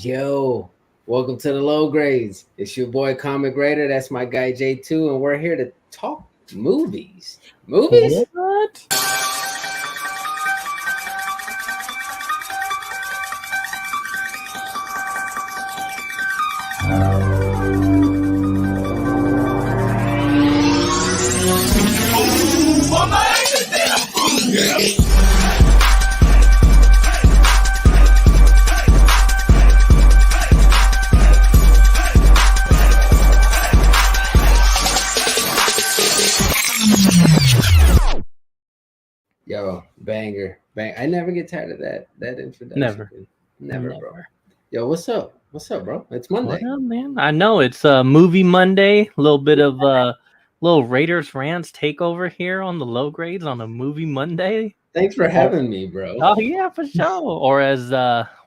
Yo, welcome to the low grades. It's your boy Comic Grader. That's my guy J2, and we're here to talk movies. Movies? What? Yo, banger, bang! I never get tired of that introduction. Never, bro. Yo, what's up? What's up, bro? It's Monday. What up, man? I know it's movie Monday. A little bit of little Raiders rants takeover here on the low grades on a movie Monday. Thanks for having me, bro. Oh yeah, for sure. Or as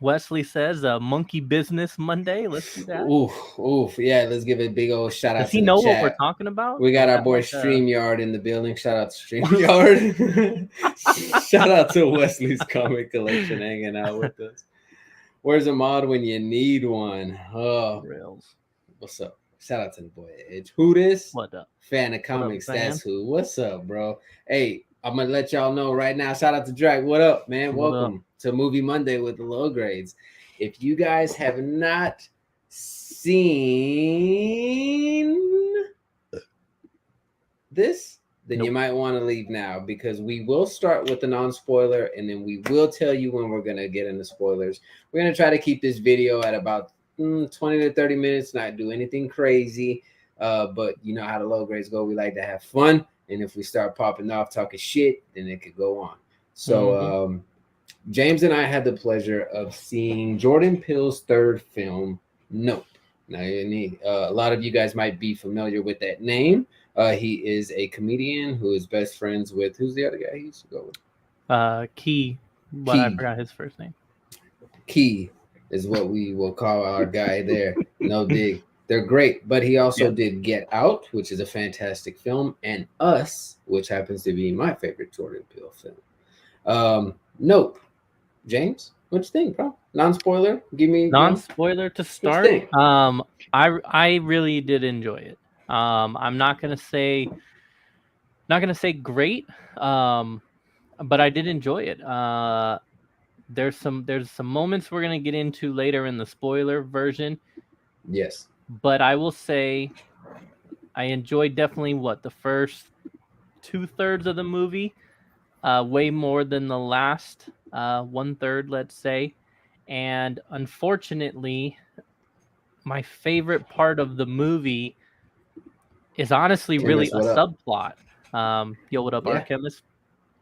Wesley says, monkey business Monday. Let's do that. Oof. Yeah, let's give a big old shout out Does to he the know chat. what we're talking about? We got our boy StreamYard in the building. Shout out to StreamYard. Shout out to Wesley's Comic Collection hanging out with us. Where's a mod when you need one? Oh, Rails. What's up? Shout out to the boy Edge. Who this? What up? Fan of comics. What up, that's who. What's up, bro? Hey, I'm gonna let y'all know right now. Shout out to Drake. What up, man? Welcome to Movie Monday with the low grades. If you guys have not seen this, then you might want to leave now, because we will start with the non-spoiler, and then we will tell you when we're going to get into spoilers. We're going to try to keep this video at about 20 to 30 minutes, not do anything crazy. But you know how the low grades go. We like to have fun. And if we start popping off talking shit, then it could go on. So James and I had the pleasure of seeing Jordan Peele's third film, Nope. Now, a lot of you guys might be familiar with that name. He is a comedian who is best friends with, who's the other guy he used to go with? Key. But I forgot his first name. Key is what we will call our guy there. No dig. They're great. But he also did Get Out, which is a fantastic film, and Us, which happens to be my favorite Jordan Peele film. Nope. James, what you think, bro? Non-spoiler? Give me non-spoiler to start. I really did enjoy it. I'm not gonna say great, but I did enjoy it. There's some moments we're gonna get into later in the spoiler version. Yes. But I will say I enjoyed definitely the first 2/3 of the movie, way more than the last 1/3, let's say. And unfortunately, my favorite part of the movie is honestly really a subplot. Yo, what up, Archemist?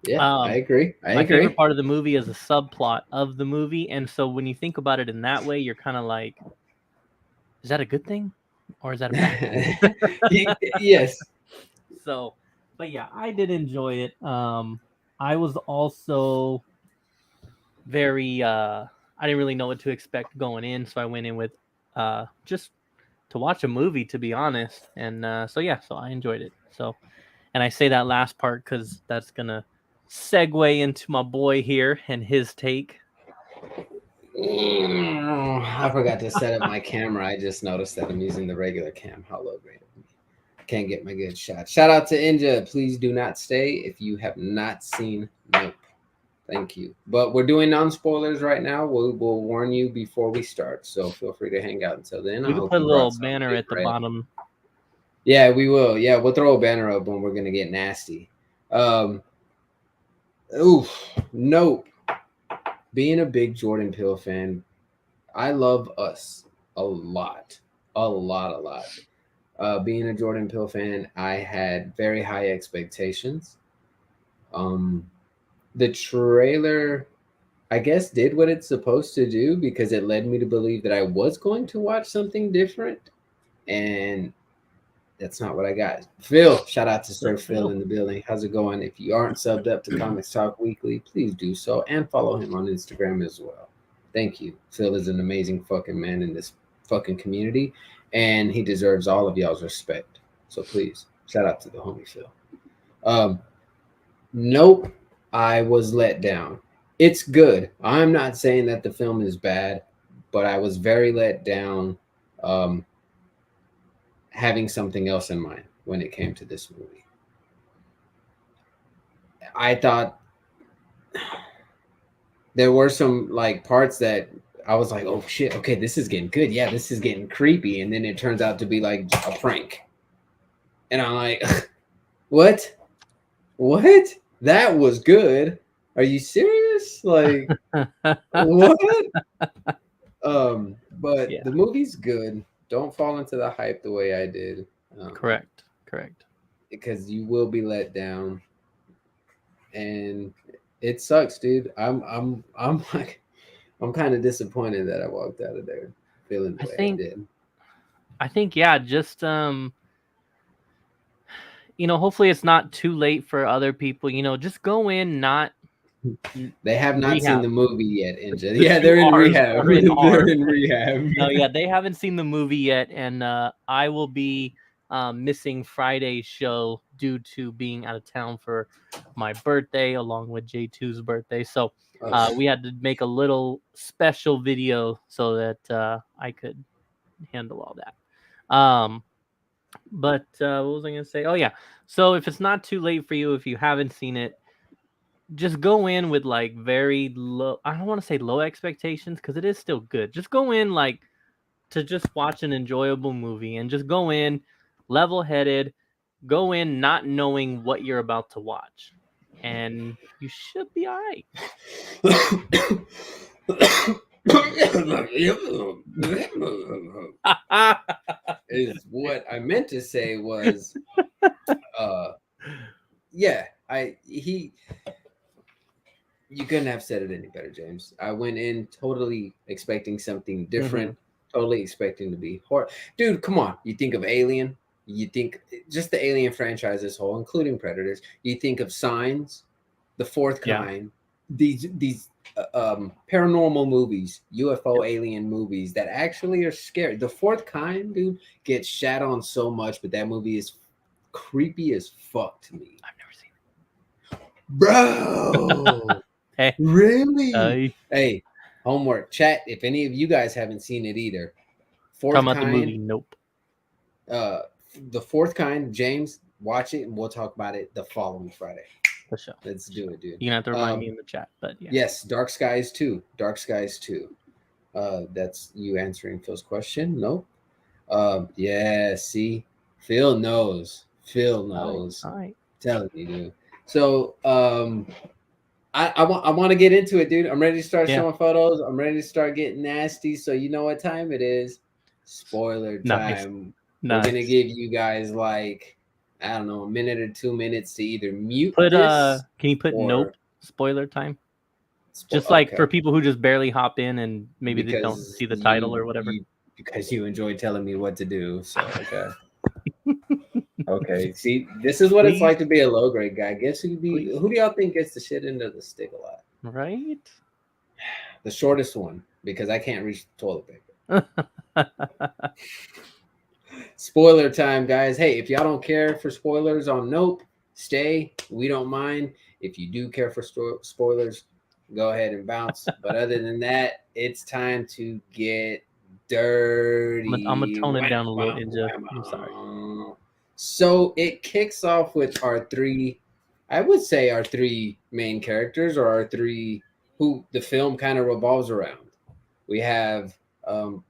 Yeah, I agree. My favorite part of the movie is a subplot of the movie. And so when you think about it in that way, you're kind of like, is that a good thing or is that a bad thing? Yes. So, but yeah, I did enjoy it. I was also very, I didn't really know what to expect going in. So I went in with just to watch a movie, to be honest. And so I enjoyed it. So, and I say that last part because that's going to segue into my boy here and his take. I forgot to set up my camera. I just noticed that I'm using the regular cam. How low grade. Can't get my good shot. Shout out to Inja. Please do not stay if you have not seen Nope. Thank you. But we're doing non-spoilers right now. We'll warn you before we start, so feel free to hang out until then. We can put a little banner at the bottom. Yeah, we will. Yeah, we'll throw a banner up when we're gonna get nasty. Nope. Being a big Jordan Peele fan, I love Us a lot. Being a Jordan Peele fan, I had very high expectations. The trailer, I guess, did what it's supposed to do, because it led me to believe that I was going to watch something different, and that's not what I got. Phil, shout out to Sir Phil in the building. How's it going? If you aren't subbed up to Comics Talk Weekly, please do so, and follow him on Instagram as well. Thank you. Phil is an amazing fucking man in this fucking community, and he deserves all of y'all's respect. So please, shout out to the homie Phil. Nope. I was let down. It's good. I'm not saying that the film is bad, but I was very let down, um, having something else in mind when it came to this movie. I thought there were some like parts that I was like, oh shit, okay, this is getting good. Yeah, this is getting creepy. And then it turns out to be like a prank. And I'm like, what? What? That was good. Are you serious? Like, what? But Yeah, the movie's good. Don't fall into the hype the way I did. correct. Because you will be let down. And it sucks, dude. I'm like I'm kind of disappointed that I walked out of there feeling the I way I think did. yeah, just hopefully it's not too late for other people. Just go in, not They have not seen rehab. the movie yet, Inja. The Yeah, two they're in R's rehab. are in They're R. in rehab. No, yeah, they haven't seen the movie yet, and I will be missing Friday's show due to being out of town for my birthday, along with J2's birthday. So Ugh. we had to make a little special video so that I could handle all that. But what was I gonna say? Oh yeah, so if it's not too late for you, if you haven't seen it, just go in with like very low. I don't want to say low expectations because it is still good. Just go in like to just watch an enjoyable movie and just go in level headed, go in not knowing what you're about to watch, and you should be all right. Is what I meant to say was, uh, yeah, you couldn't have said it any better, James. I went in totally expecting something Mhm. different, totally expecting to be horror. Dude, come on. You think of Alien, you think just the Alien franchise as whole, including Predators. You think of Signs, The Fourth Yeah. Kind, these paranormal movies, UFO alien movies that actually are scary. The Fourth Kind, dude, gets shat on so much, but that movie is creepy as fuck to me, I've never seen bro. it. Really? Hey, Hey, homework chat. If any of you guys haven't seen it either, talking Fourth about the Kind, movie. Nope. uh, the Fourth Kind, James, watch it and we'll talk about it the following Friday. For sure. Let's do it, dude. You're gonna have to remind me in the chat, but yeah. Yes, Dark Skies 2. Dark Skies 2. That's you answering Phil's question. No. Yeah, see, Phil knows. Phil knows. All right. Telling you, dude. So, I want to get into it, dude. I'm ready to start Yeah. showing photos. I'm ready to start getting nasty. So you know what time it is? Spoiler Nice. time. We're Nice. gonna give you guys like I don't know, a minute or 2 minutes to either mute Put this can you put nope or spoiler time? Just like for okay, people who just barely hop in and maybe they don't because see the title or whatever. you enjoy telling me what to do. So okay. Okay, see, this is what it's Please, like to be a low grade guy. Guess please. who do y'all think gets the shit into the stick a lot? Right? The shortest one, because I can't reach the toilet paper. Spoiler time, guys. Hey, if y'all don't care for spoilers on Nope, stay. We don't mind. If you do care for spoilers, go ahead and bounce. But other than that, it's time to get dirty. I'm gonna tone it down a little, Ninja. I'm sorry. So it kicks off with our three, I would say our three main characters, or our three who the film kind of revolves around. We have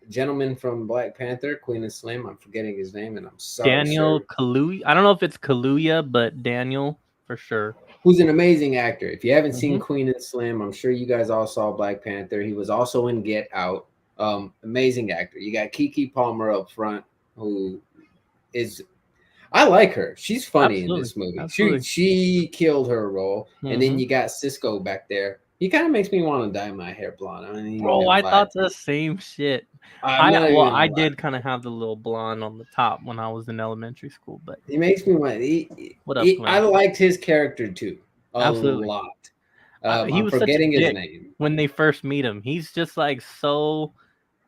gentleman from Black Panther, Queen and Slim. I'm forgetting his name, and I'm sorry, Daniel sir. Kaluuya. I don't know if it's Kaluuya, but Daniel for sure. Who's an amazing actor. If you haven't seen Mhm. Queen and Slim, I'm sure you guys all saw Black Panther. He was also in Get Out. Amazing actor. You got Kiki Palmer up front, who is I like her. She's funny in Absolutely. this movie. Absolutely. She killed her role. And then Mhm. you got Cisco back there. He kind of makes me want to dye my hair blonde. I ain't even Bro, gonna I lie. thought the same shit. I'm not even I gonna lie. did kind of have the little blonde on the top when I was in elementary school, but He makes me want. what up, I Glenn? liked his character too a Absolutely. lot. He I'm was such a forgetting his dick name. when they first meet him. He's just like so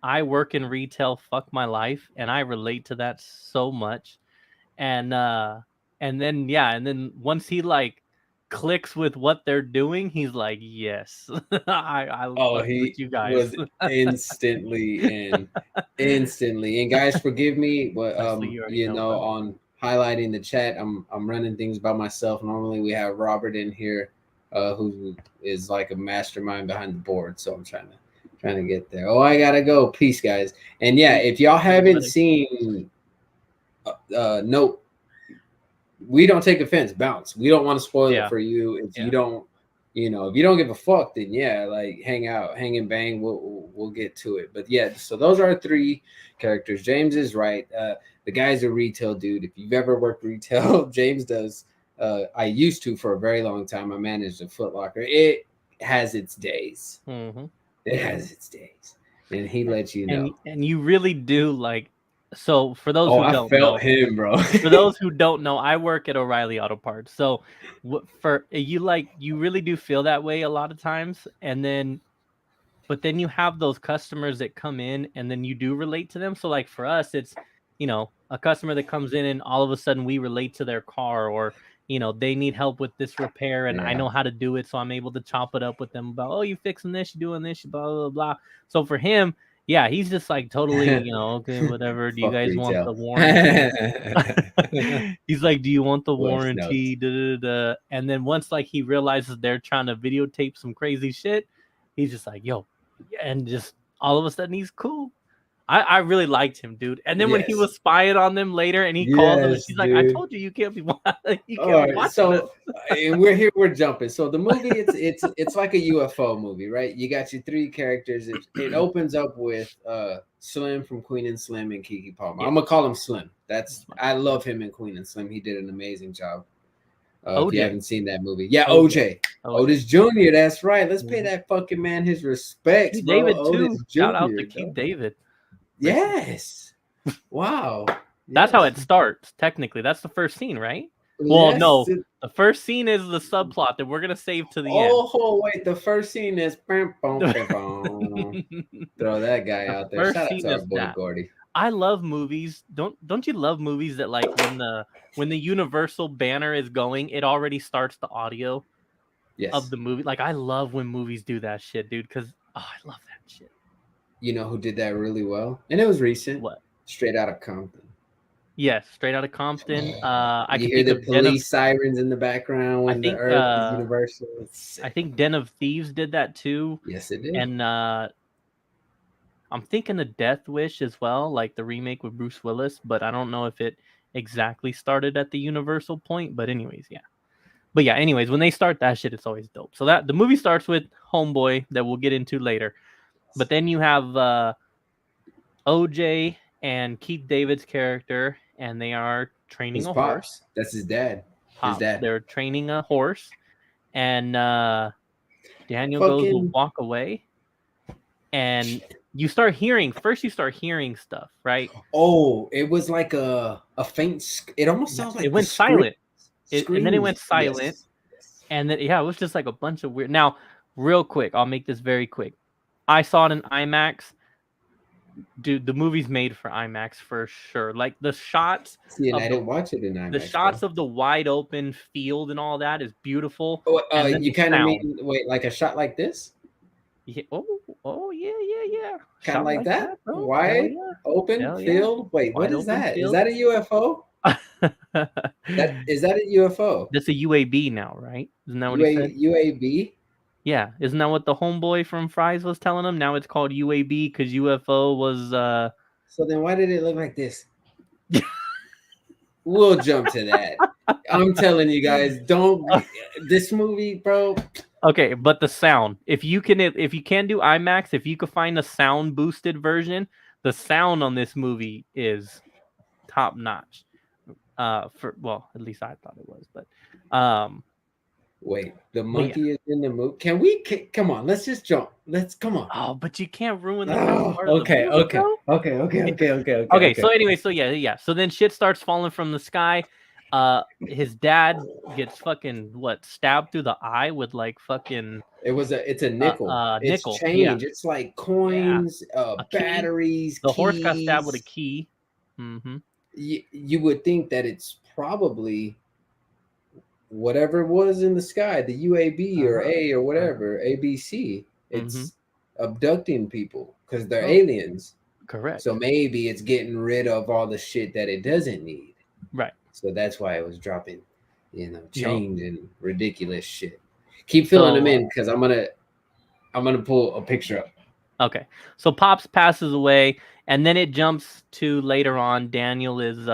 I work in retail, fuck my life, and I relate to that so much. And then once he like clicks with what they're doing, he's like, yes, I Oh, fuck with he you guys. was instantly in, instantly. And guys, forgive me, but Leslie, you already you know, know, bro. on highlighting the chat, I'm running things by myself. Normally we have Robert in here, who is like a mastermind behind the board. So I'm trying to get there. Oh, I gotta go. Peace, guys. And yeah, if y'all haven't seen, nope, we don't take offense. Bounce. We don't want to spoil it Yeah, for you. If yeah. you don't, you know, if you don't give a fuck, then yeah, like hang out, hang and bang. We'll get to it. But yeah, so those are three characters. James is right. The guy's a retail dude. If you've ever worked retail, James does. I used to for a very long time. I managed a Foot Locker. It has its days. Mm-hmm. It has its days, and he lets you know. And you really do like. So for those Oh, who I don't felt know, him, bro. for those who don't know, I work at O'Reilly Auto Parts. So for you, like, you really do feel that way a lot of times, and then but then you have those customers that come in and then you do relate to them. So like for us, it's, a customer that comes in and all of a sudden we relate to their car, or they need help with this repair and I Yeah. know how to do it, so I'm able to chop it up with them about, oh, you fixing this, you doing this, you blah blah blah. So for him, yeah, he's just like totally, okay, whatever. Do you Fuck guys want retail. the warranty? He's like, do you want the Voice notes. warranty? Da, da, da. And then once like he realizes they're trying to videotape some crazy shit, he's just like, yo, and just all of a sudden he's cool. I really liked him, dude. And then when he Yes. was spying on them later, and he calls them, and Yes, she's like, "I dude. told you you can't be you All can't be right. watching this." So and we're here, we're jumping. So the movie, it's like a UFO movie, right? You got your three characters. It opens up with Slim from Queen and Slim and Kiki Palmer. Yeah, I'm gonna call him Slim. that's That's fine. I love him in Queen and Slim. He did an amazing job. If you OJ, haven't seen that movie. Yeah, OJ, OJ. OJ. Otis Jr. That's right. Let's pay Mhm. that fucking man his respects, Keith bro. David Otis too. Shout out to Jr. Keith Dog. David. Rest in peace. Yes. Wow. That's how Yes. it starts. Technically, that's the first scene, right? Well, Yes. no, the first scene is the subplot that we're gonna save to the end. Oh, wait. The first scene is bum, bum, bum, bum. The Throw that guy out there. first Shout out scene to our is boy that. Gordy. I love movies. Don't you love movies that like when the Universal banner is going, it already starts the audio of Yes. the movie. Like I love when movies do that shit, dude, cuz I love that shit. You know who did that really well? And it was recent. What? Straight out of Compton. Yes, Straight Outta Compton. I You could hear think the of Den of police sirens in the background I when the think earth is universal. It's I sick. think Den of Thieves did that too. Yes, it did. And I'm thinking of Death Wish as well, like the remake with Bruce Willis, but I don't know if it exactly started at the Universal point. But anyways, yeah. But yeah, anyways, when they start that shit, it's always dope. So that the movie starts with Homeboy that we'll get into later. But then you have OJ and Keith David's character, and they are training His a horse. pops. That's his dad. His Pops. dad. They're training a horse, and Daniel goes to Fucking walk away, and you start hearing stuff, right? oh, it was like a faint. It almost Yeah, sounds it like the went silent. And then it screams. went silent, Yes. Yes. and then yeah, it was just like a bunch of weird. Now, real quick, I'll make this very quick. I saw it in IMAX. Dude, the movie's made for IMAX for sure. Like the shots See, and of I didn't watch it in the IMAX, shots bro. of the wide open field and all that is beautiful. Oh, And then you the kind of sound. mean wait, like a shot like this, Yeah, oh yeah. kind of Shot like like that, that, bro. Hell wide yeah. open Hell yeah. field. Wait, what Wide is open that? Is field. that a UFO? That is that a UFO? That's a UAB now, right? Isn't that what he said? UAB? Yeah. Isn't that what the homeboy from Fries was telling him? Now it's called UAB because UFO was So then why did it look like this? We'll jump to that. I'm telling you guys, don't this movie, bro. Okay, but the sound. If you can do IMAX, if you could find a sound boosted version, the sound on this movie is top notch. At least I thought it was, but Wait, the but yeah. monkey is in the movie. Can we come on? Let's just jump. Let's come on. Oh, but you can't ruin the best Oh, part of the okay, movie, okay, bro. okay. So anyway, so yeah. So then shit starts falling from the sky. His dad gets fucking stabbed through the eye with like fucking It's a nickel. It's nickel. Yeah, change. It's like yeah. coins, A key. batteries, The keys. horse got stabbed with a key. Mm-hmm. You would think that it's probably whatever was in the sky, the UAB or Uh-huh. A or Uh-huh. whatever, ABC, Mm-hmm. it's abducting people because they're Oh, aliens. So correct. maybe it's getting rid of all the shit that it doesn't need. Right. So that's why it was dropping, Yup. change and ridiculous shit. Keep filling them So in because I'm gonna pull a picture up. okay. So Pops passes away, and then it jumps to later on. Daniel is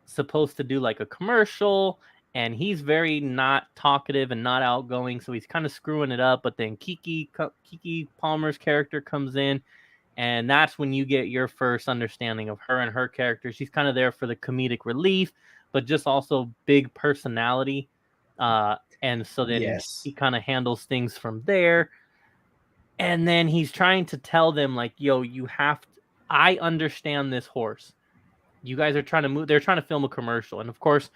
supposed to do like a commercial, and he's very not talkative and not outgoing, so he's kind of screwing it up. But then Kiki Palmer's character comes in, and that's when you get your first understanding of her and her character. She's kind of there for the comedic relief, but just also big personality. And so then Yes. he kind of handles things from there. And then he's trying to tell them, like, yo, you have to, I understand this horse. You guys are trying to move, they're trying to film a commercial. And of course,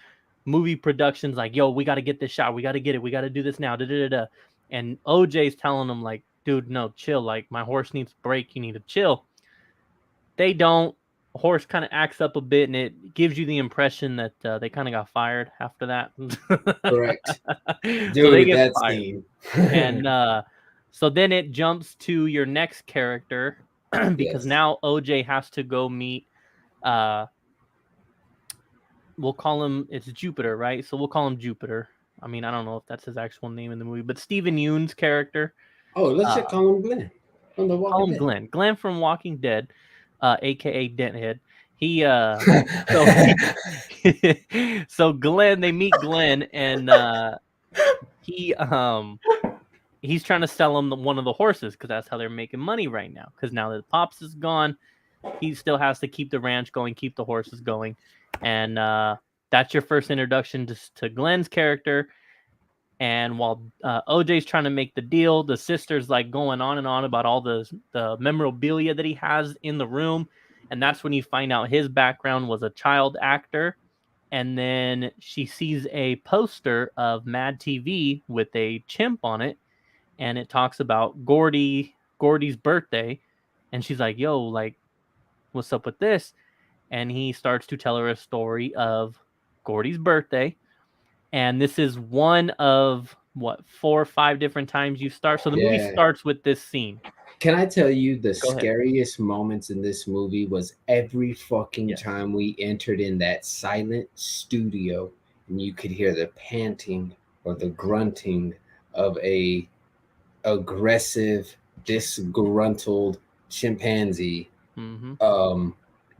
movie production's like, yo, we got to get this shot. We got to get it. We got to do this now. Da, da, da, da. And OJ's telling them, like, dude, no, chill. Like, my horse needs a break. You need to chill. They don't. Horse kind of acts up a bit, and it gives you the impression that they kind of got fired after that. Correct. So they Dude, get that fired. scene. And so then it jumps to your next character because Yes. now OJ has to go meet. Uh, we'll call him. It's Jupiter, right? So we'll call him Jupiter. I mean, I don't know if that's his actual name in the movie, but Stephen Yoon's character. Oh, let's Uh, just call him Glenn from The call Walking him Dead. Glenn. Glenn from Walking Dead, aka Denthead. He so so Glenn, they meet Glenn, and he he's trying to sell him one of the horses because that's how they're making money right now. Because now that Pops is gone, he still has to keep the ranch going, keep the horses going, and that's your first introduction to Glenn's character. And while OJ's trying to make the deal, the sister's like going on and on about all the memorabilia that he has in the room, and that's when you find out his background was a child actor. And then she sees a poster of Mad TV with a chimp on it, and it talks about Gordy's birthday, and she's like, "Yo, like, what's up with this?" And he starts to tell her a story of Gordy's birthday, and this is one of what 4 or 5 different times you start. So the movie Yeah. starts with this scene. Can I tell you the Go ahead. scariest moments in this movie was every fucking Yes. time we entered in that silent studio and you could hear the panting or the grunting of a aggressive, disgruntled chimpanzee. Mm-hmm. Um,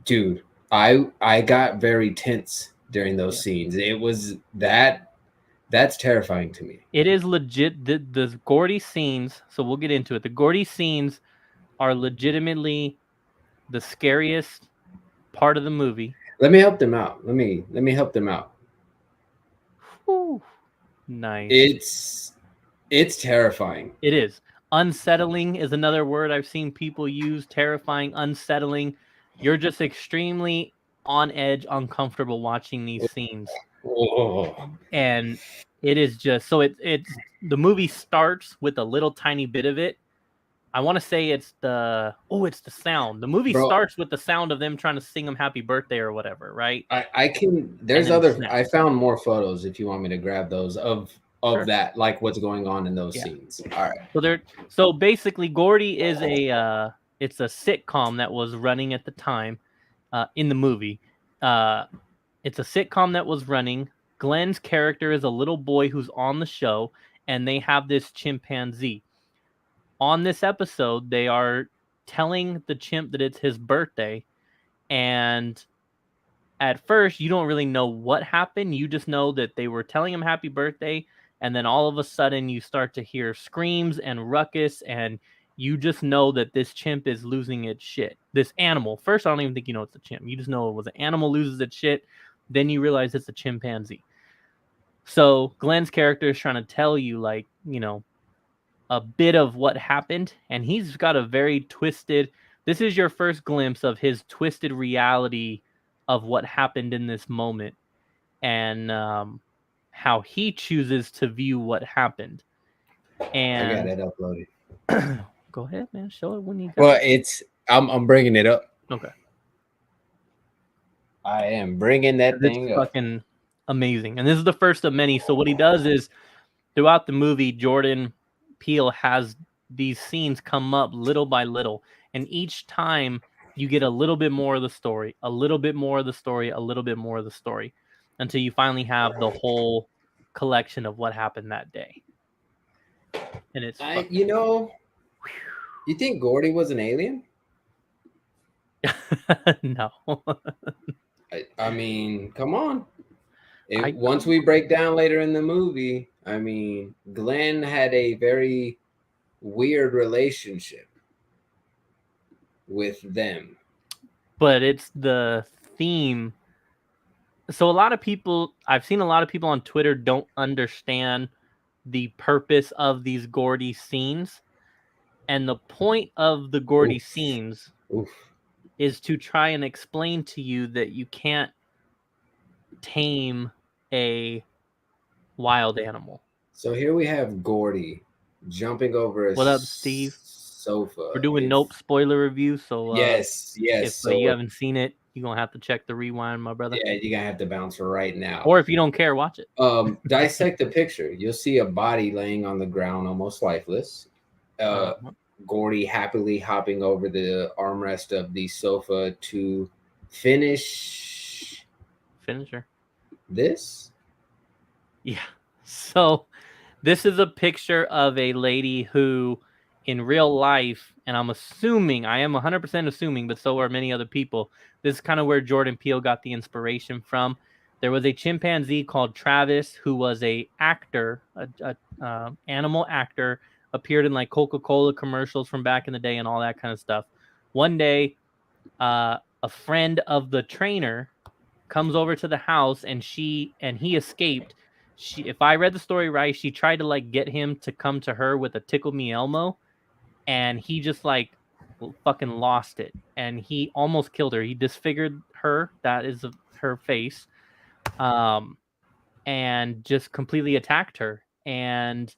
dude, I got very tense during those Yeah. scenes. It was that's terrifying to me. It is legit. The Gordy scenes. So we'll get into it. The Gordy scenes are legitimately the scariest part of the movie. Let me help them out. Let me help them out. Whew. Nice. It's terrifying. It is. Unsettling is another word I've seen people use. Terrifying, unsettling. You're just extremely on edge, uncomfortable watching these scenes. Oh, And it is just so it's the movie starts with a little tiny bit of it. I want to say it's it's the sound. The movie bro, starts with the sound of them trying to sing him happy birthday or whatever, right? I can. And There's then other. snap. I found more photos if you want me to grab those of Sure. that, like what's going on in those Yeah. scenes. All right. So basically Gordy is it's a sitcom that was running at the time in the movie. It's a sitcom that was running. Glenn's character is a little boy who's on the show, and they have this chimpanzee. On this episode, they are telling the chimp that it's his birthday, and at first you don't really know what happened. You just know that they were telling him happy birthday, and then all of a sudden you start to hear screams and ruckus, and you just know that this chimp is losing its shit. This animal. First, I don't even think you know it's a chimp. You just know it was an animal loses its shit. Then you realize it's a chimpanzee. So Glenn's character is trying to tell you, like, a bit of what happened, and he's got a very twisted. This is your first glimpse of his twisted reality of what happened in this moment, and how he chooses to view what happened. I got And it uploaded. go ahead, man, show it when you got Well, it. I'm bringing it up. Okay, I am bringing that it's thing up. fucking. amazing. And this is the first of many. So what he does is throughout the movie, Jordan Peele has these scenes come up little by little. And each time you get a little bit more of the story, a little bit more of the story, a little bit more of the story, until you finally have the whole collection of what happened that day. And it's you think Gordy was an alien? no. I mean, come on. Once we break down later in the movie, I mean, Glenn had a very weird relationship with them. But it's the theme. So I've seen a lot of people on Twitter don't understand the purpose of these Gordy scenes. And the point of the Gordy scenes is to try and explain to you that you can't tame a wild animal. So here we have Gordy jumping over a What up, Steve? sofa. We're doing Nope spoiler review, so yes. If you haven't seen it, you're gonna have to check the rewind, my brother. Yeah, you're gonna have to bounce right now. Or if you don't care, watch it. Dissect the picture. You'll see a body laying on the ground, almost lifeless. Gordy happily hopping over the armrest of the sofa to finish her. This? Yeah. So this is a picture of a lady who in real life, and I am 100% assuming, but so are many other people, this is kind of where Jordan Peele got the inspiration from. There was a chimpanzee called Travis who was a actor, animal actor, appeared in like Coca-Cola commercials from back in the day and all that kind of stuff. One day, a friend of the trainer comes over to the house and he escaped. If I read the story right, she tried to like get him to come to her with a Tickle Me Elmo, and he just like fucking lost it, and he almost killed her. He disfigured her, that is her face, and just completely attacked her. And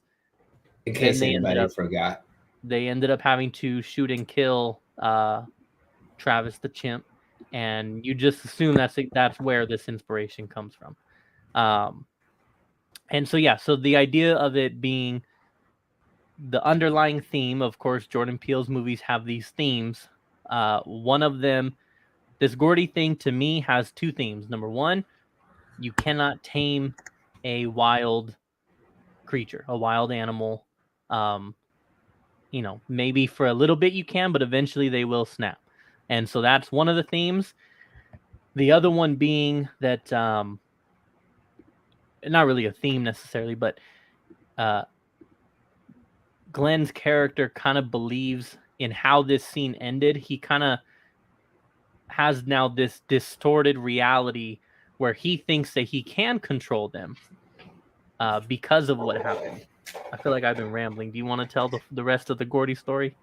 in case anybody forgot, they ended up having to shoot and kill Travis the chimp, and you just assume that's where this inspiration comes from. And so so the idea of it being the underlying theme, of course, Jordan Peele's movies have these themes. One of them, this Gordy thing, to me has two themes. Number one, you cannot tame a wild creature, a wild animal. Maybe for a little bit you can, but eventually they will snap. And so that's one of the themes. The other one being that, not really a theme necessarily, but Glenn's character kind of believes in how this scene ended. He kind of has now this distorted reality where he thinks that he can control them because of what happened. I feel like I've been rambling. Do you want to tell the rest of the Gordy story?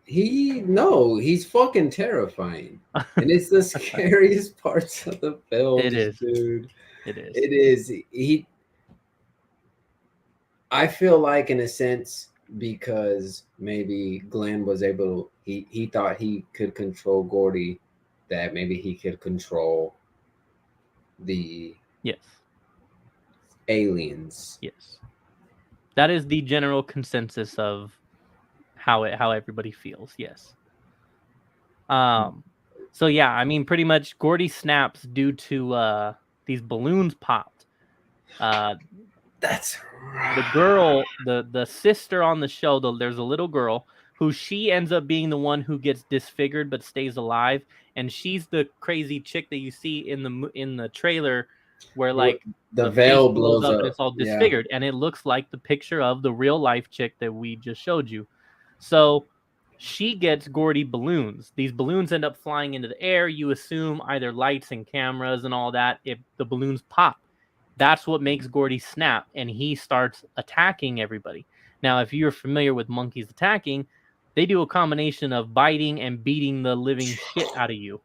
He's fucking terrifying. And it's the scariest parts of the film. It is, dude. It is. I feel like, in a sense, because maybe Glenn was able, he thought he could control Gordy, that maybe he could control the aliens. Yes. That is the general consensus of how everybody feels. Yes. So yeah, I mean, pretty much Gordy snaps due to these balloons popped. That's right. The girl, the sister on the show, there's a little girl who she ends up being the one who gets disfigured but stays alive, and she's the crazy chick that you see in the trailer where like the veil blows up and it's all disfigured, and it looks like the picture of the real life chick that we just showed you. So she gets Gordy balloons. These balloons end up flying into the air. You assume either lights and cameras and all that. If the balloons pop, that's what makes Gordy snap, and he starts attacking everybody. Now, if you're familiar with monkeys attacking, they do a combination of biting and beating the living shit out of you.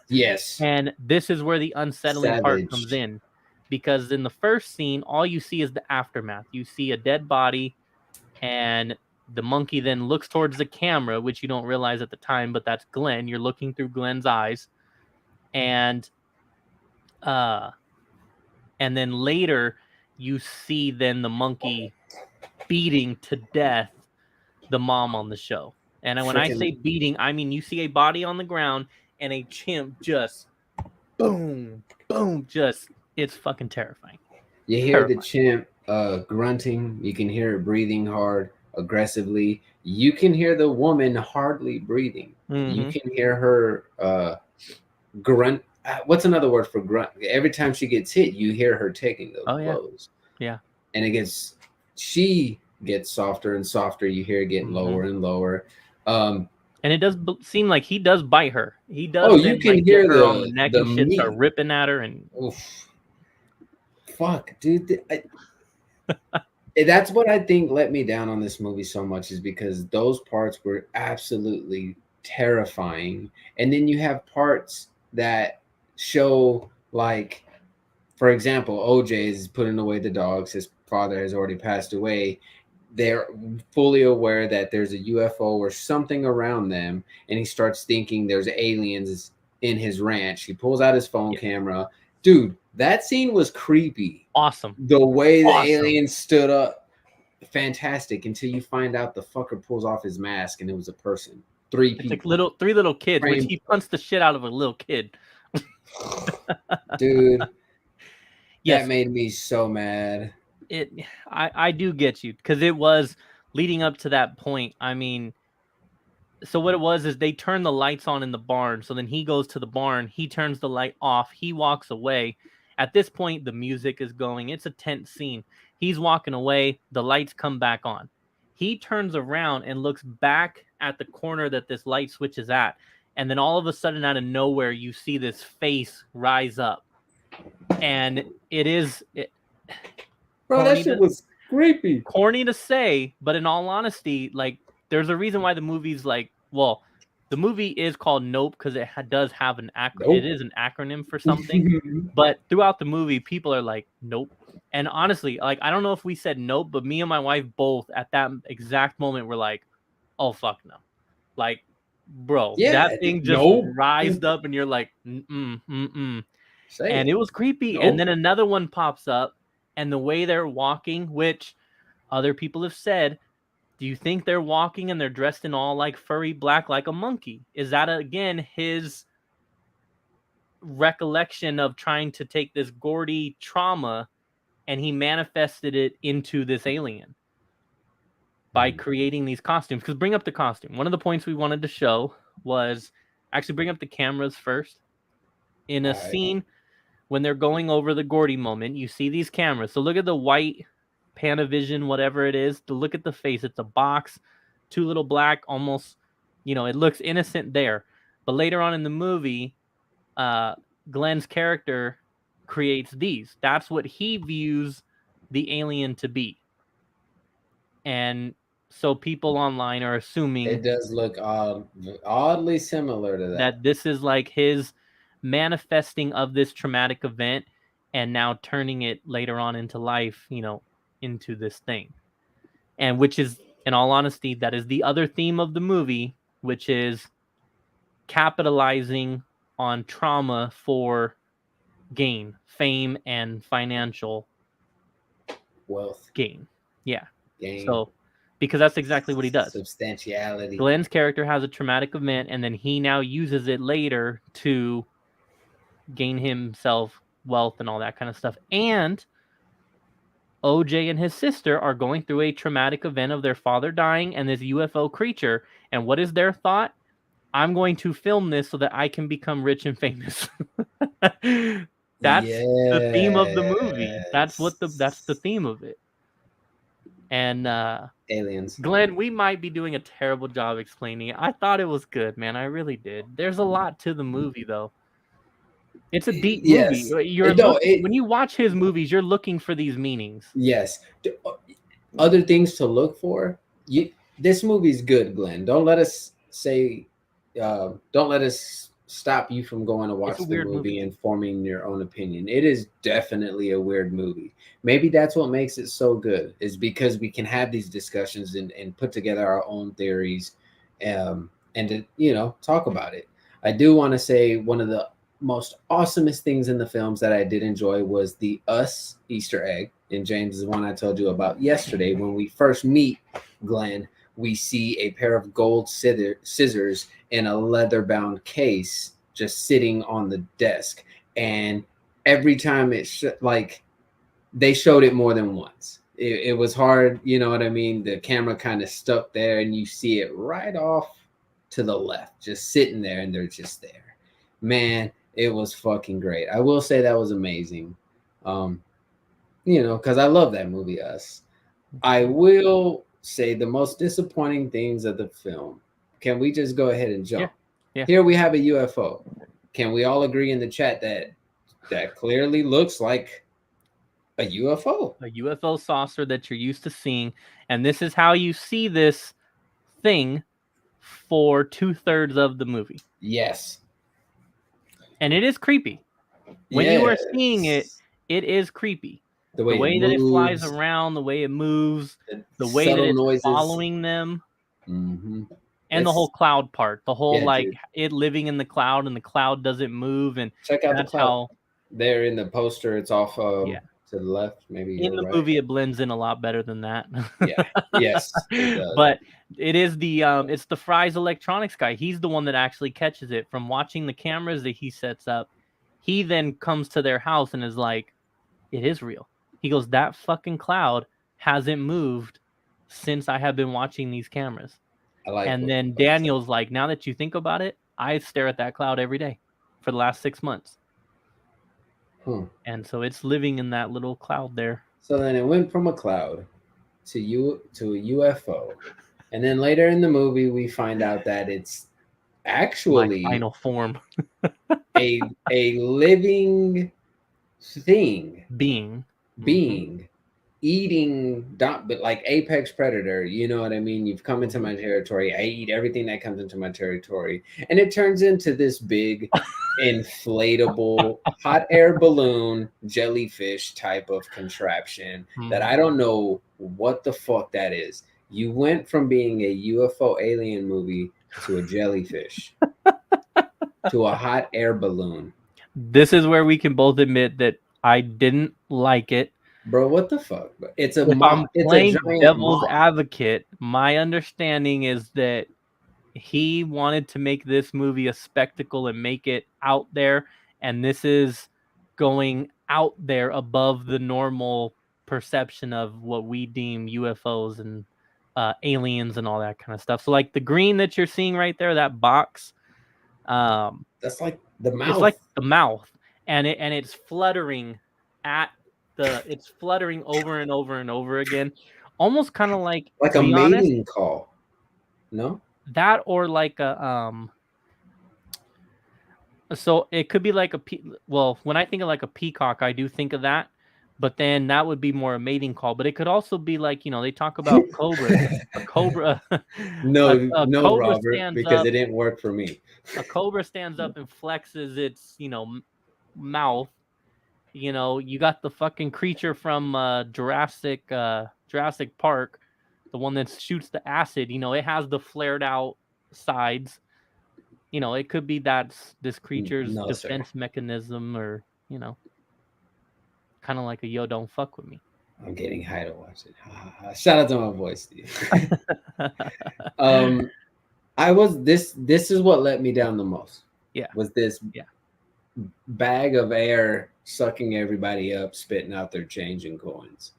Yes. And this is where the unsettling part comes in, because in the first scene, all you see is the aftermath. You see a dead body, and the monkey then looks towards the camera, which you don't realize at the time, but that's Glenn. You're looking through Glenn's eyes, and uh and then later you see then the monkey beating to death the mom on the show. And when I say Freaking, beating, I mean you see a body on the ground and a chimp just boom, boom, just it's fucking terrifying. you hear the Terrifying. chimp grunting. You can hear it breathing hard, aggressively. You can hear the woman hardly breathing. You Mm-hmm. can hear her grunt. What's another word for grunt? Every time she gets hit, you hear her taking those Oh yeah, blows, yeah. and she gets softer and softer. You hear it getting Mm-hmm. lower and lower. And it does seem like he does bite her. He Oh, does you then can like get hear her on the neck the and shit, start meat. ripping at her, and Oof. Fuck, dude. That's what I think let me down on this movie so much is because those parts were absolutely terrifying. And then you have parts that show, like, for example, OJ is putting away the dogs. His father has already passed away. They're fully aware that there's a UFO or something around them. And he starts thinking there's aliens in his ranch. He pulls out his phone yeah, camera. Dude, that scene was creepy. awesome, The way the awesome. alien stood up, fantastic, until you find out the fucker pulls off his mask and it was a person. Three It's like people. three little kids, which Frame. he punched the shit out of a little kid. Dude, that Yes, made me so mad. I do get you because it was leading up to that point. I mean, so what it was is they turned the lights on in the barn. So then he goes to the barn, he turns the light off, he walks away. At this point, the music is going. It's a tense scene. He's walking away, the lights come back on. He turns around and looks back at the corner that this light switch is at. And then all of a sudden, out of nowhere, you see this face rise up. And Bro, that corny shit to was creepy. corny to say, but in all honesty, like there's a reason why the movie's like, well, the movie is called Nope because does have it Nope. is an acronym for something. But throughout the movie, people are like, nope. And honestly, like I don't know if we said nope, but me and my wife both at that exact moment were like, oh fuck no. Like, bro, Yeah, that thing just nope. rised up and you're like, mm-mm, mm-mm. Say And it. it was creepy. And Nope. then another one pops up, and the way they're walking, which other people have said, do you think they're walking and they're dressed in all like furry black like a monkey? Is that again his recollection of trying to take this Gordy trauma and he manifested it into this alien by creating these costumes? Because bring up the costume. One of the points we wanted to show was actually bring up the cameras first. In a All right. scene when they're going over the Gordy moment, you see these cameras. So look at the white Panavision, whatever it is, to look at the face. It's a box, two little black, almost, it looks innocent there. But later on in the movie, Glenn's character creates these. That's what he views the alien to be. And so people online are assuming It does look oddly similar to that. that this is like his manifesting of this traumatic event and now turning it later on into life, into this thing. And which is, in all honesty, that is the other theme of the movie, which is capitalizing on trauma for gain, fame, and financial Wealth, gain. Yeah. gain, So, because that's exactly what he does. substantiality. Glenn's character has a traumatic event, and then he now uses it later to gain himself wealth and all that kind of stuff. And OJ and his sister are going through a traumatic event of their father dying and this UFO creature. And what is their thought? I'm going to film this so that I can become rich and famous. That's the theme of the movie. That's the Yes. theme of it. And Aliens. Glenn, we might be doing a terrible job explaining it. I thought it was good, man. I really did. There's a lot to the movie though. It's a deep movie. Yes. You're No, looking when you watch his movies, you're looking for these meanings. yes. Other things to look for. This movie's good, Glenn. Don't let us don't let us stop you from going to It's watch a the weird movie movie. and forming your own opinion. It is definitely a weird movie. Maybe that's what makes it so good, is because we can have these discussions and put together our own theories, and to talk about it. I do want to say one of the most awesomest things in the films that I did enjoy was the Us Easter egg. And James is one I told you about yesterday. When we first meet Glenn, we see a pair of gold scissors in a leather bound case just sitting on the desk. And every time like they showed it more than once. It was hard, you know what I mean? The camera kind of stuck there, and you see it right off to the left, just sitting there, and they're just there. Man, it was fucking great. I will say that was amazing. Um, because I love that movie, Us. I will say the most disappointing things of the film. Can we just go ahead and jump? Yeah. Here we have a UFO. Can we all agree in the chat that clearly looks like a UFO? A UFO saucer that you're used to seeing, and this is how you see this thing for 2/3 of the movie. Yes. And it is creepy. When you are seeing it, it is creepy. The way that it flies around, the way it moves, the way that it's noises. following them. Mm-hmm. And the whole cloud part, the whole dude. it living in the cloud and the cloud doesn't move. And check out the cloud. There in the poster, it's off to the left, maybe. In the movie, it blends in a lot better than that. Yeah. Yes. It does. But it is it's the Fry's electronics guy. He's the one that actually catches it from watching the cameras that he sets up. He then comes to their house and is like, "It is real." He goes, "That fucking cloud hasn't moved since I have been watching these cameras." And then Daniel's like, "Now that you think about it, I stare at that cloud every day for the last 6 months." And so it's living in that little cloud there. So then it went from a cloud to a UFO. And then later in the movie, we find out that it's actually my final form. a living thing. Being. Eating, but like apex predator, you know what I mean? You've come into my territory. I eat everything that comes into my territory. And it turns into this big inflatable hot air balloon jellyfish type of contraption that I don't know what the fuck that is. You went from being a UFO alien movie to a jellyfish to a hot air balloon. This is where we can both admit that I didn't like it. Bro, what the fuck? It's a playing devil's advocate. My understanding is that he wanted to make this movie a spectacle and make it out there, and this is going out there above the normal perception of what we deem UFOs and aliens and all that kind of stuff. So like the green that you're seeing right there, that box, that's like the mouth. It's like the mouth, and it's fluttering it's fluttering over and over and over again, almost kind of like a mating call. No, that or like a So it could be like when I think of like a peacock, I do think of that, but then that would be more a mating call. But it could also be like, they talk about cobras. A cobra. No, cobra Robert, because it didn't work for me. A cobra stands up and flexes its, mouth. You got the fucking creature from Jurassic Park, the one that shoots the acid. It has the flared out sides. It could be that's this creature's defense mechanism, or kind of like a yo, don't fuck with me. I'm getting high to watch it. Shout out to my voice, Steve. This is what let me down the most. Yeah. Was this bag of air sucking everybody up, spitting out their change and coins.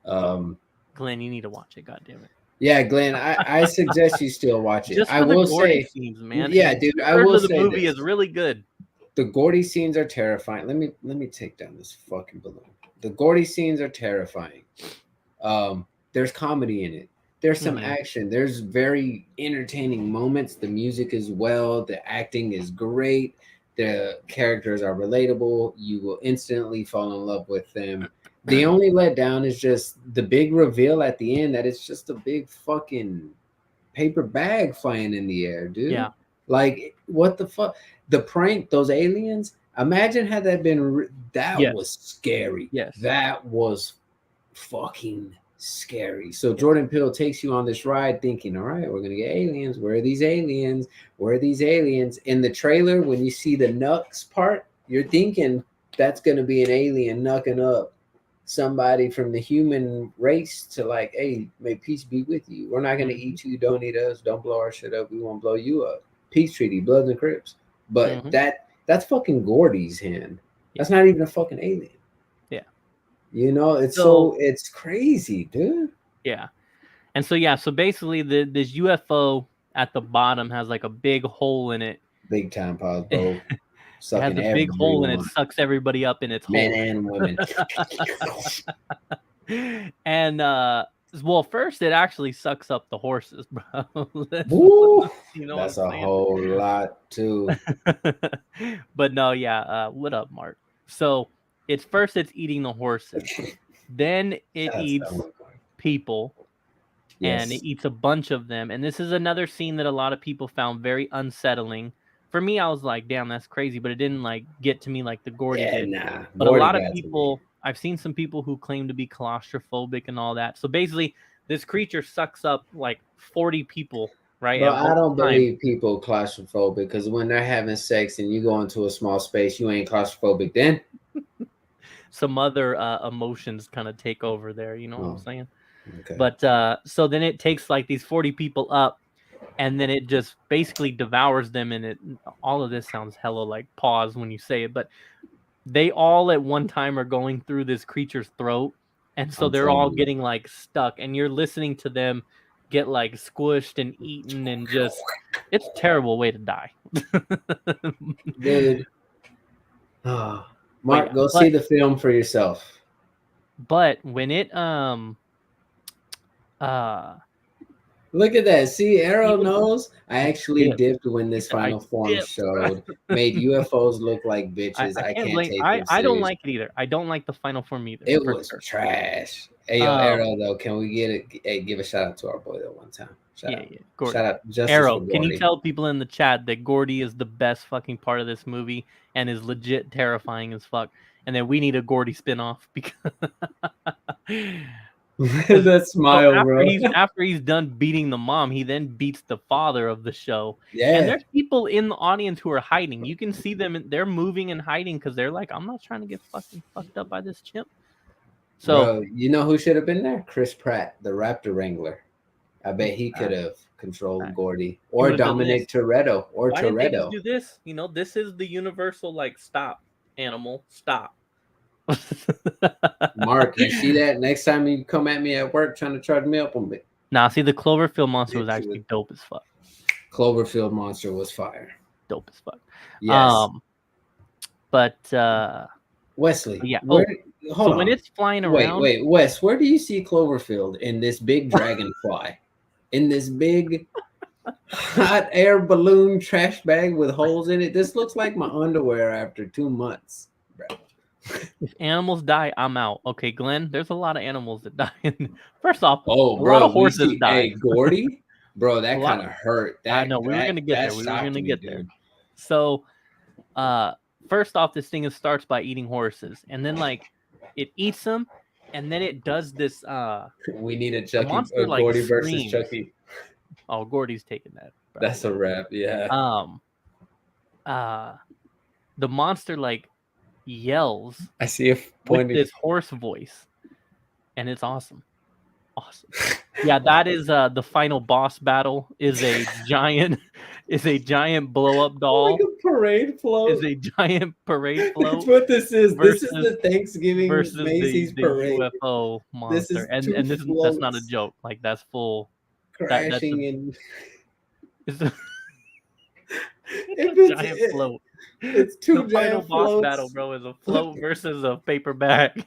Glenn, you need to watch it, goddammit. Yeah, Glenn, I suggest you still watch it. Just for the Gordy scenes, man. Yeah, dude, I will say the movie is really good. The Gordy scenes are terrifying. Let me take down this fucking balloon. The Gordy scenes are terrifying. There's comedy in it. There's some action. There's very entertaining moments. The music is well. The acting is great. The characters are relatable. You will instantly fall in love with them. The only letdown is just the big reveal at the end that it's just a big fucking paper bag flying in the air, dude. Yeah. Like, what the fuck? The prank, those aliens, imagine had that been... was scary. Yes. That was fucking scary. So Jordan Peele takes you on this ride thinking, all right, we're gonna get aliens. Where are these aliens? Where are these aliens? In the trailer, when you see the Nux part, you're thinking that's gonna be an alien knucking up somebody from the human race to like, hey, may peace be with you. We're not gonna Mhm. eat you, don't eat us, don't blow our shit up, we won't blow you up. Peace treaty, Bloods and Crips. But Mhm. that's fucking Gordy's hand. Yeah. That's not even a fucking alien. Yeah. You know, So it's crazy, dude. yeah. And so yeah, so basically this UFO at the bottom has like a big hole in it. Big time pause, It bro. has Sucking a big hole and it everyone, sucks everybody up in its men hole. and women. And well, first it actually sucks up the horses, bro. Woo! You know what That's I'm a saying? whole lot too. But no, yeah. What up, Mark? So it's eating the horses, then it Shout out to that eats one part. people, and it Yes. eats a bunch of them. And this is another scene that a lot of people found very unsettling. For me, I was like, damn, that's crazy, but it didn't like get to me like the Gordy Yeah, did. nah. But a Gordy lot of got to me. people, I've seen some people who claim to be claustrophobic and all that. So basically, this creature sucks up like 40 people, right, Bro, at I one don't time. believe people claustrophobic because when they're having sex and you go into a small space, you ain't claustrophobic then. Some other emotions kind of take over there. You know what I'm Oh, saying? okay. But so then it takes like these 40 people up, and then it just basically devours them. And it all of this sounds hella like pause when you say it, but they all at one time are going through this creature's throat, and so I'm they're all telling you. getting like stuck, and you're listening to them get like squished and eaten, and just it's a terrible way to die. Dude. Oh. But Mark, yeah, go see the film for yourself. but when it uh Look at that. See, Arrow even knows I I actually dip. dipped when He this said, "I final form dipped, bro." showed, made UFOs look like bitches. I I can't can't blame. take them I don't serious. like it either. I don't like the final form either, It for was sure. trash. Hey, yo, Um, Arrow, though, can we get it? Hey, give a shout out to our boy, though, one time. Shout yeah, out. yeah, Shout Gordy. out. Justice for Arrow, can you Gordy. tell people in the chat that Gordy is the best fucking part of this movie and is legit terrifying as fuck, and that we need a Gordy spinoff because That so smile, bro. after he's done beating the mom, he then beats the father of the show. And Yeah. there's people in the audience who are hiding. You can see them; they're moving and hiding because they're like, "I'm not trying to get fucking fucked up by this chimp." So Bro, you know who should have been there? Chris Pratt, the Raptor Wrangler. I bet he could have controlled Gordy. he Or would have done this. Dominic Toretto. Or Why didn't they just Toretto. do this? You know, this is the universal like stop, animal, stop. Mark, you see that? Next time you come at me at work trying to charge me up on it. Nah, see the Cloverfield monster was Hit you with actually dope as fuck. Cloverfield Monster was fire. Dope as fuck. Yes. But Wesley, yeah. where Oh, hold so when on. it's flying Wait, around, wait, Wes, where do you see Cloverfield in this big dragonfly? In this big hot air balloon trash bag with holes in it? This looks like my underwear after 2 months, bro. if animals die, I'm out. Okay, Glenn, there's a lot of animals that die. First off, Oh, a lot bro, of we horses see. die. Hey, Gordy, bro, A that lot. kind of hurt. I That know we were that gonna get that there. We were shocked gonna me, get there. dude. So, first off, this thing starts by eating horses, and then like it eats them, and then it does this. We need a The Chucky, monster like Gordy versus screams. Chucky. Oh, Gordy's taking that. That's a Probably. wrap. Yeah. Um, the monster like yells I see a with pointing. this horse voice, and it's awesome. Awesome. Yeah, that is the final boss battle is a giant blow up Like doll. a parade Is float. a giant parade That's float what this is. This is versus the Thanksgiving Macy's the parade. UFO This monster. is two And that's not a floats joke. Like that's full that's crashing in. it's a, If it's a giant float. it's The two final giant boss battle, floats. bro, is a float versus a paper bag.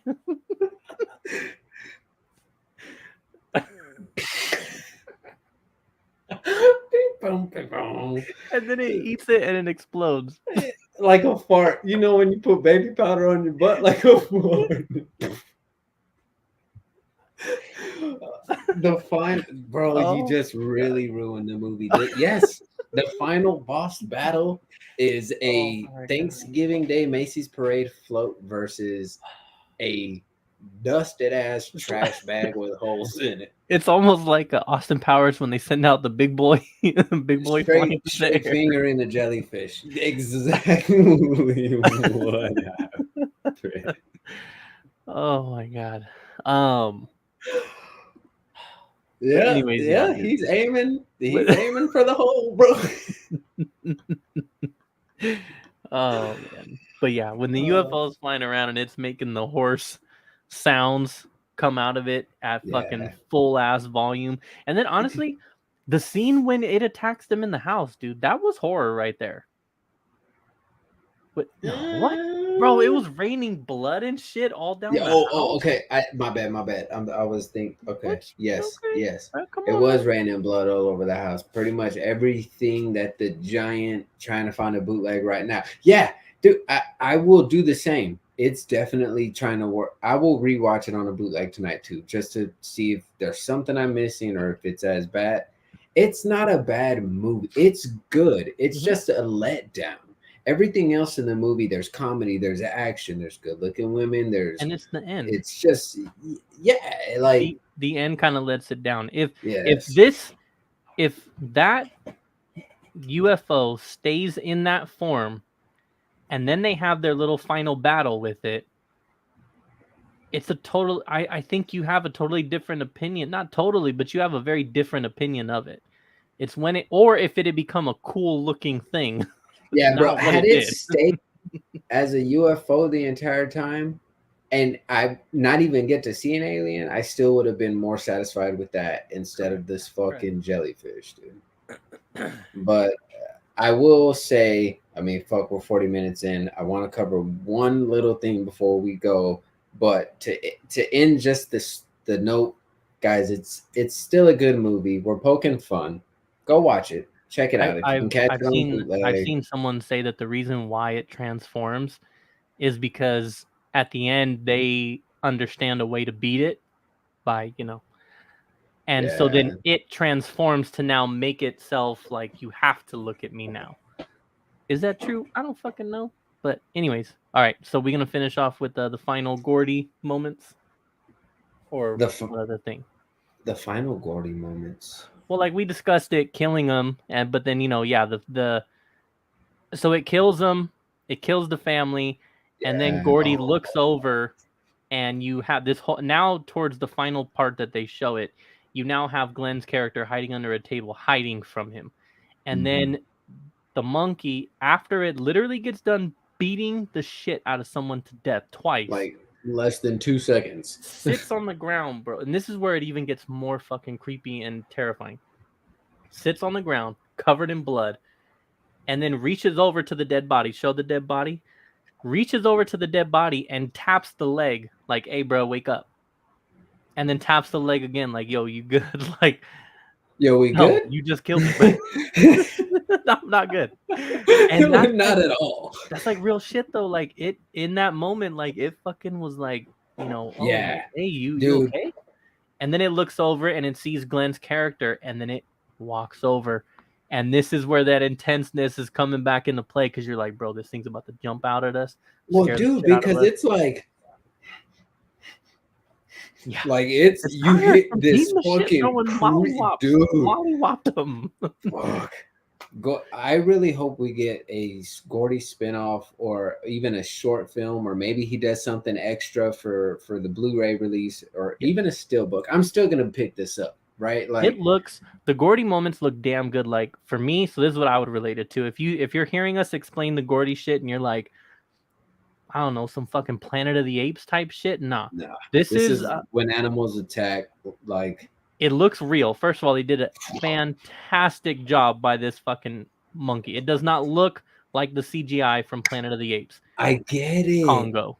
And then it eats it and it explodes. Like a fart. You know when you put baby powder on your butt like a fart. The final, bro, you Oh, just really ruined the movie. Yes, the final boss battle is oh a my god. Thanksgiving Day Macy's parade float versus a dusted ass trash bag with holes in it. It's almost like Austin Powers when they send out the big boy, big boy flying in the Straight air. finger in the jellyfish. Exactly what happened. Oh my god. Um. But Yeah, anyways, yeah, yeah, dude. he's aiming. He's aiming for the hole, bro. Oh man. But yeah, when the Uh, UFO is flying around and it's making the horse sounds come out of it at fucking yeah. full ass volume. And then honestly, the scene when it attacks them in the house, dude, that was horror right there. But no, what? Bro, it was raining blood and shit all down Yeah. the Oh, house. okay. My bad. My bad. I was thinking. Okay. What? Yes. Okay. Yes. Come It on, was man. raining blood all over the house. Pretty much everything that the giant trying to find a bootleg right now. Yeah, dude. I will do the same. It's definitely trying to work. I will rewatch it on a bootleg tonight too, just to see if there's something I'm missing or if it's as bad. It's not a bad movie. It's good. It's Mhm. just a letdown. Everything else in the movie, there's comedy, there's action, there's good looking women, And it's the end. it's just, yeah, like, The end kind of lets it down. yes, If that UFO stays in that form and then they have their little final battle with it, it's a total I think you have a totally different opinion. Not totally, but you have a very different opinion of it. It's when it, or if it had become a cool looking thing, yeah, bro. not what Had it it did. stayed as a UFO the entire time, and I not even get to see an alien, I still would have been more satisfied with that instead of this Right. fucking jellyfish, dude. But I will say, I mean, fuck, we're 40 minutes in. I want to cover one little thing before we go, but to end just this the note, guys, it's still a good movie. We're poking fun. Go watch it. Check it out if you can catch it on I've bootleg. seen someone say that the reason why it transforms is because at the end they understand a way to beat it by, and so then Yeah, it transforms to now make itself like you have to look at me now. Is that true? I don't fucking know. But anyways, all right. So we're gonna finish off with the final Gordy moments, or the f- what other thing? the final Gordy moments. Well, like we discussed it killing him, and but then yeah, the so it kills him, it kills the family, and then Yeah. Gordy Oh, looks over, and you have this whole now towards the final part that they show it. You now have Glenn's character hiding under a table, hiding from him, and mhm. then the monkey, after it literally gets done beating the shit out of someone to death twice, Like less than 2 seconds. sits on the ground, bro. And this is where it even gets more fucking creepy and terrifying. Sits on the ground, covered in blood, and then reaches over to the dead body. Show the dead body. Reaches over to the dead body and taps the leg, like, "Hey, bro, wake up." And then taps the leg again, like, "Yo, you good?" Like, Yo, we "No, good? you just killed me, bro." Not good. And that's like, Not at all. that's like real shit though. Like it in that moment, like it fucking was like, oh, like, Yeah, hey, you dude. okay? And then it looks over and it sees Glenn's character, and then it walks over. And this is where that intenseness is coming back into play because you're like, bro, this thing's about to jump out at us, Well, scare the dude, shit out of because us. it's like Yeah. it's It's you tired hit from this beating the shit, fucking throwing mollywops. dude. Mollywopped them. Fuck. Go. I really hope we get a Gordy spinoff or even a short film, or maybe he does something extra for the Blu-ray release, or Yeah. even a steelbook. I'm still gonna pick this up, right? Like, The Gordy moments look damn good. Like for me, so this is what I would relate it to. If you're hearing us explain the Gordy shit and you're like, I don't know, some fucking Planet of the Apes type shit, nah. nah. This This is is when animals attack. Like, it looks real. First of all, they did a fantastic job by this fucking monkey. It does not look like the CGI from Planet of the Apes. I get it. Congo.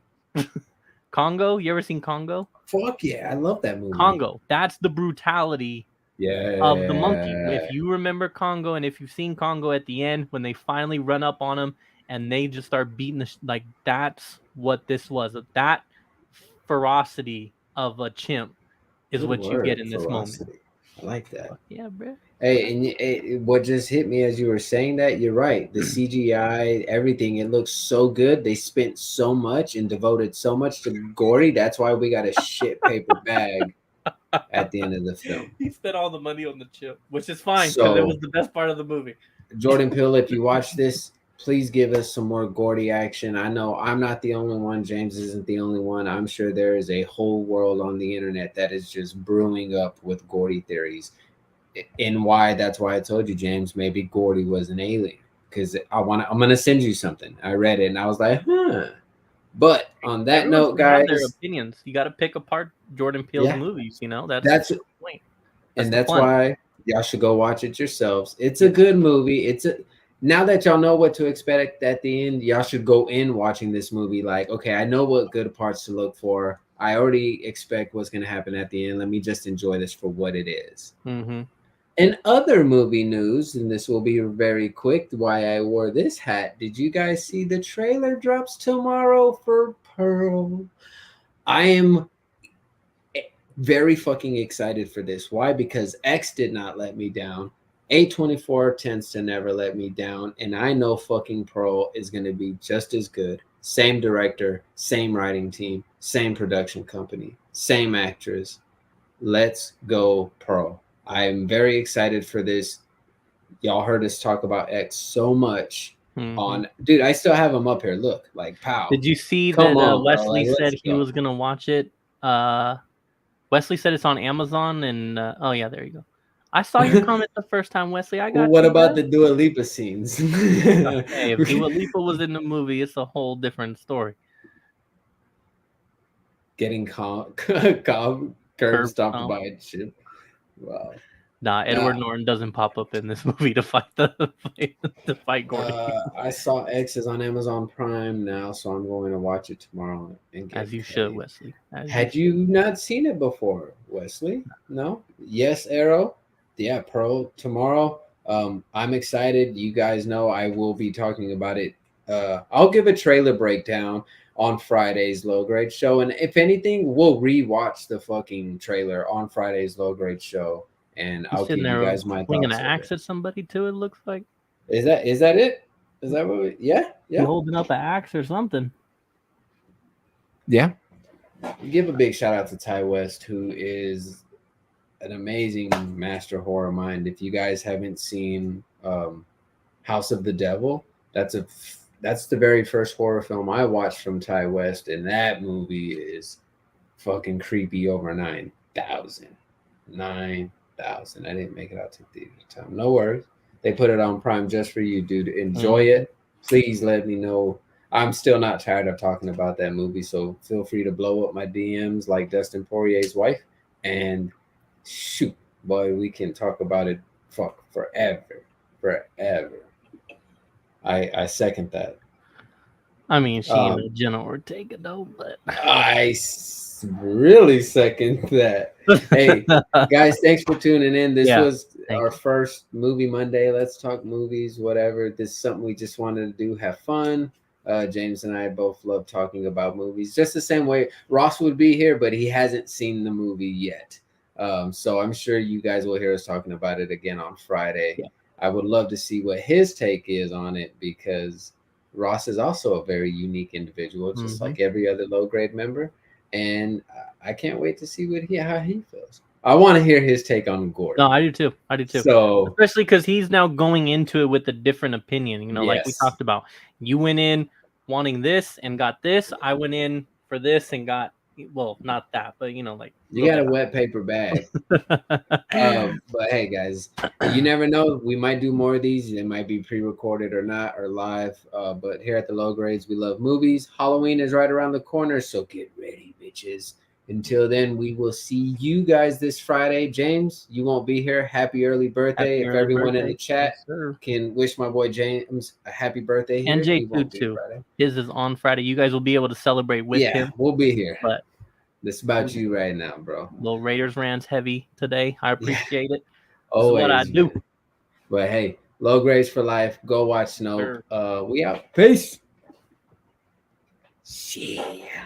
Congo, you ever seen Congo? Fuck yeah, I love that movie. Congo. That's the brutality of the monkey. If Yeah. you remember Congo, and if you've seen Congo at the end when they finally run up on him and they just start beating like that's what this was. That ferocity of a chimp is Good what you get word, in this moment. ferocity. I like that. Fuck yeah, bro. Hey, and what just hit me as you were saying that, you're right. The CGI, everything, it looks so good. They spent so much and devoted so much to gory. That's why we got a shit paper bag at the end of the film. He spent all the money on the chip, which is fine because it was So, the best part of the movie. Jordan Peele, if you watch this, please give us some more gory action. I know I'm not the only one. James isn't the only one. I'm sure there is a whole world on the internet that is just brewing up with gory theories. And why? That's why I told you, James, maybe Gordy was an alien. Because I'm gonna send you something. I read it and I was like, huh. But on that Everyone's note, gonna have their guys, opinions. You got to pick apart Jordan Peele's yeah, movies. You know, that's that's the point. That's and the that's fun. why y'all should go watch it yourselves. It's a Yeah. good movie. It's a Now that y'all know what to expect at the end, y'all should go in watching this movie like, okay, I know what good parts to look for. I already expect what's gonna happen at the end. Let me just enjoy this for what it is. Mm-hmm. In other movie news, and this will be very quick, why I wore this hat. Did you guys see the trailer drops tomorrow for Pearl? I am very fucking excited for this. Why? Because X did not let me down. A24 tends to never let me down, and I know fucking Pearl is going to be just as good. Same director, same writing team, same production company, same actress. Let's go, Pearl. I am very excited for this. Y'all heard us talk about X so much Mm-hmm. on, dude. I still have them up here. Look, like, pow. Did you see Come that on, bro. Wesley Like, said let's he go. was gonna watch it? Wesley said it's on Amazon, and oh yeah, there you go. I saw your comment the first time, Wesley. I Well, got what you, about bro. the Dua Lipa scenes? Hey, if Dua Lipa was in the movie, it's a whole different story. Getting curb Curb stomped stomp. by a chip. Wow. Nah, Nah, Edward Norton doesn't pop up in this movie to fight to fight Gordy, I saw X is on Amazon Prime now, so I'm going to watch it tomorrow and as get you should, paid. Wesley. As you Had should. you not seen it before, Wesley? No? Yes, Arrow? Yeah, Pearl tomorrow. I'm excited. You guys know I will be talking about it. I'll give a trailer breakdown on Friday's low grade show. And if anything, we'll rewatch the fucking trailer on Friday's low grade show. And He's I'll sitting give you there guys my swinging an thoughts of axe it. at somebody too. It looks like Is that it? Is that what yeah, he yeah. holding up an axe or something. Yeah. Give a big shout out to Ty West, who is an amazing master horror mind. If you guys haven't seen House of the Devil, that's the very first horror film I watched from Ty West, and that movie is fucking creepy over 9,000. 9,000. I didn't make it out to theater time. No worries. They put it on Prime just for you, dude. Enjoy Mm-hmm. it. Please let me know. I'm still not tired of talking about that movie, so feel free to blow up my DMs like Dustin Poirier's wife, and shoot, boy, we can talk about it forever, forever. I second that. I mean, she ain't no Um, Jenna Ortega though, but really second that. Hey, guys, thanks for tuning in. This yeah, was thank our you. first movie Monday. Let's talk movies, whatever. This is something we just wanted to do, have fun. James and I both love talking about movies, just the same way Ross would be here, but he hasn't seen the movie yet. So I'm sure you guys will hear us talking about it again on Friday. Yeah. I would love to see what his take is on it because Ross is also a very unique individual, just Mm-hmm. like every other low grade member. And I can't wait to see how he feels. I want to hear his take on No, Gordy. I do too. I do too. So Especially because he's now going into it with a different opinion. You know, like we yes, talked about. You went in wanting this and got this. I went in for this and got well, not that, but you know, like a you little got bit a wet paper bag. better. But hey, guys, you never know. We might do more of these. They might be pre-recorded or not or live. But here at the Low Grades, we love movies. Halloween is right around the corner, so get ready, bitches. Until then, we will see you guys this Friday. James, you won't be here. Happy early birthday. Happy If early everyone in birthday. the chat Yes, sir. can wish my boy James a happy birthday And here, he Jake too won't be too. Friday. His is on Friday. You guys will be able to celebrate with Yeah, him. we'll be here. But This about you right now, bro. little Raiders rants heavy today. I Yeah, appreciate it. This is what I always, do. man. But hey, low grades for life. Go watch Snope. Sir. We out. Peace. Yeah.